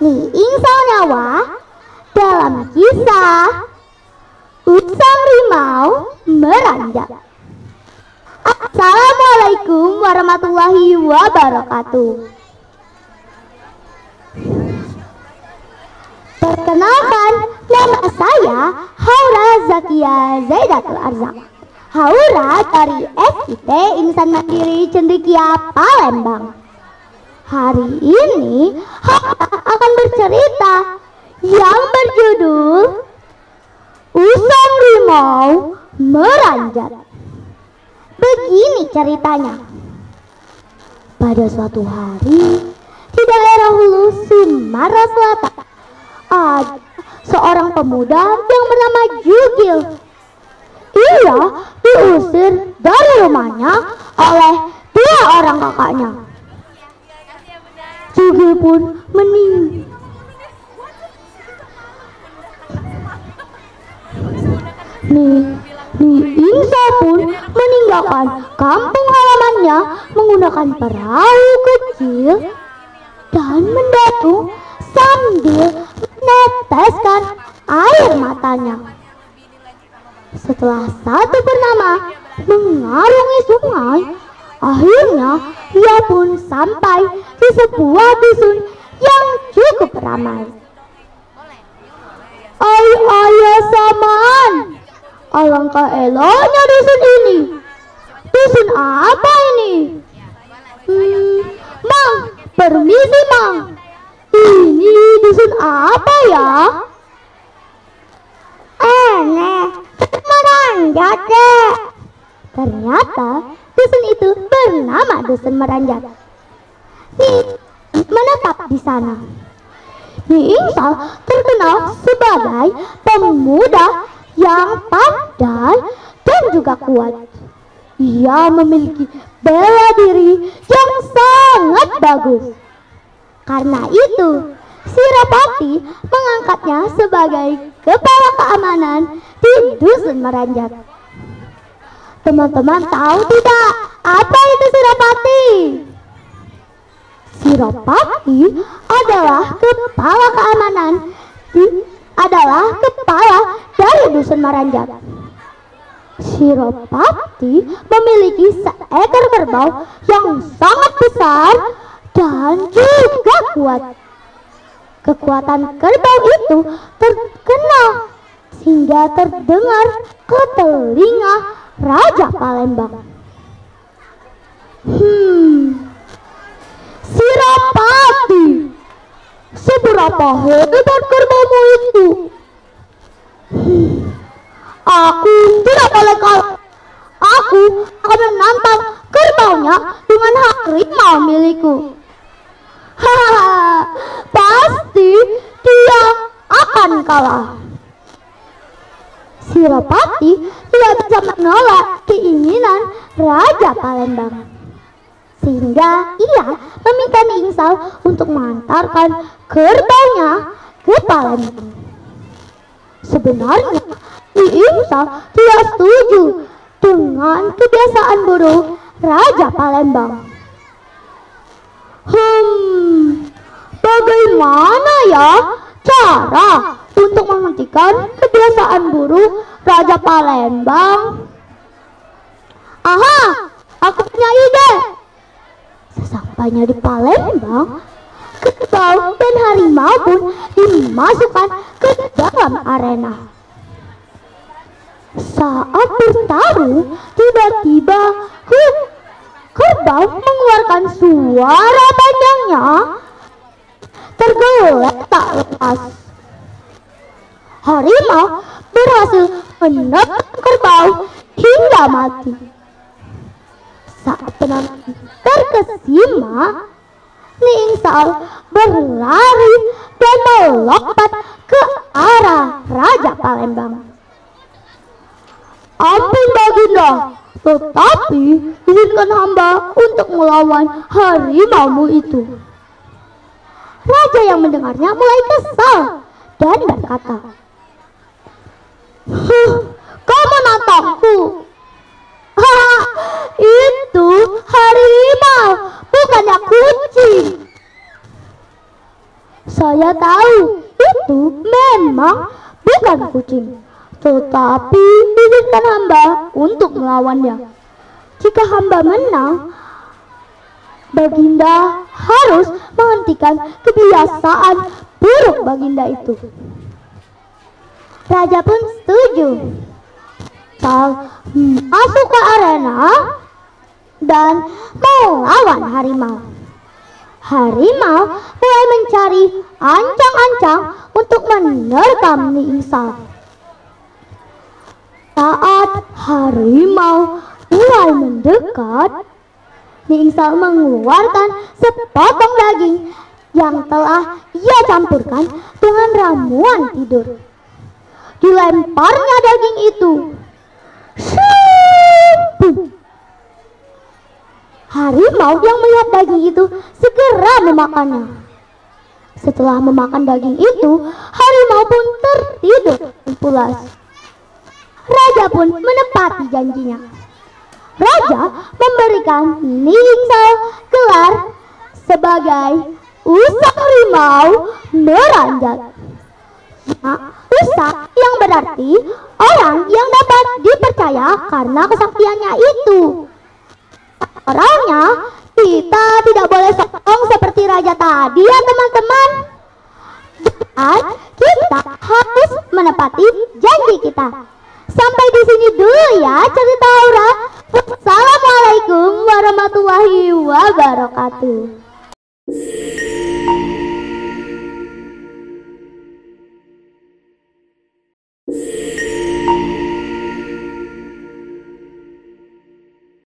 Insal nyawa dalam kisah Usang Rimau Meranjat. Assalamualaikum warahmatullahi wabarakatuh. Perkenalkan, nama saya Haura Zakia Zaidatul Arzak. Haura dari SIT Insan Mandiri Cendekia Palembang. Hari ini Haura akan bercerita yang berjudul Usang Rimau Meranjat. Begini ceritanya. Pada suatu hari di daerah Hulu Sumatera Selatan, ada seorang pemuda yang bernama Jugil. Ia diusir dari rumahnya oleh dua orang kakaknya. Jugil pun meninggal. Insal pun meninggalkan kampung halamannya menggunakan perahu kecil dan mendatung sambil meneteskan air matanya. Setelah satu purnama mengarungi sungai, akhirnya ia pun sampai di sebuah dusun yang cukup ramai. Ayah saman, alangkah eloknya dusun ini. Dusun apa ini? Mang, permisi Mang. Ini dusun apa ya? Meranjat deh. Ternyata dusun itu bernama Dusun Meranjat. Menetap di sana. Insal terkenal sebagai pemuda yang pandai dan juga kuat. Ia memiliki bela diri yang sangat bagus. Karena itu, Sirapati mengangkatnya sebagai kepala keamanan di Dusun Meranjat. Teman-teman tahu tidak apa itu Sirapati? Sirapati adalah kepala keamanan dari Dusun Meranjat. Sirapati memiliki seekor kerbau yang sangat besar dan juga kuat. Kekuatan kerbau itu terkenal sehingga terdengar ke telinga Raja Palembang. Sirapati, seberapa hebat kerbaumu itu? Aku tidak boleh kalah. Aku akan menantang kerbaunya dengan hak rimau milikku. Pasti dia akan kalah. Sirapati tidak bisa menolak keinginan Raja Palembang, sehingga ia meminta Insal untuk mengantarkan kerbaunya ke Palembang. Sebenarnya Insal tidak setuju dengan kebiasaan buruk Raja Palembang. Bagaimana ya cara untuk menghentikan kebiasaan buruk Raja Palembang? Aha, aku punya ide. Sesampainya di Palembang, kerbau dan harimau pun dimasukkan ke dalam arena. Saat bertarung, tiba-tiba kerbau mengeluarkan suara panjangnya tergeletak lepas. Harimau berhasil menekan kerbau hingga mati. Saat penonton terkesima, Insal berlari dan melompat ke arah Raja Palembang. Ampun Baginda, tetapi izinkan hamba untuk melawan harimaumu itu. Raja yang mendengarnya mulai kesal dan berkata, kamu nantangku? Itu harimau, bukannya kucing. Saya tahu itu memang bukan kucing, tetapi izinkan hamba untuk melawannya. Jika hamba menang, Baginda harus menghentikan kebiasaan buruk Baginda itu. Raja pun setuju. Masuk ke arena dan melawan harimau. Harimau mulai mencari ancang-ancang untuk menerkam Niingsal. Saat harimau mulai mendekat, Niingsal mengeluarkan sepotong daging yang telah ia campurkan dengan ramuan tidur. Dilemparnya daging itu. Harimau yang melihat daging itu segera memakannya. Setelah memakan daging itu, harimau pun tertidur pulas. Raja pun menepati janjinya. Raja memberikan Niingsal gelar sebagai Usak Harimau Meranjat. Usak yang berarti orang yang dapat dipercaya karena kesaktiannya itu. Orangnya kita tidak boleh sombong seperti raja tadi ya teman-teman. Dan kita harus menepati janji kita. Sampai di sini dulu ya cerita Aura. Assalamualaikum warahmatullahi wabarakatuh.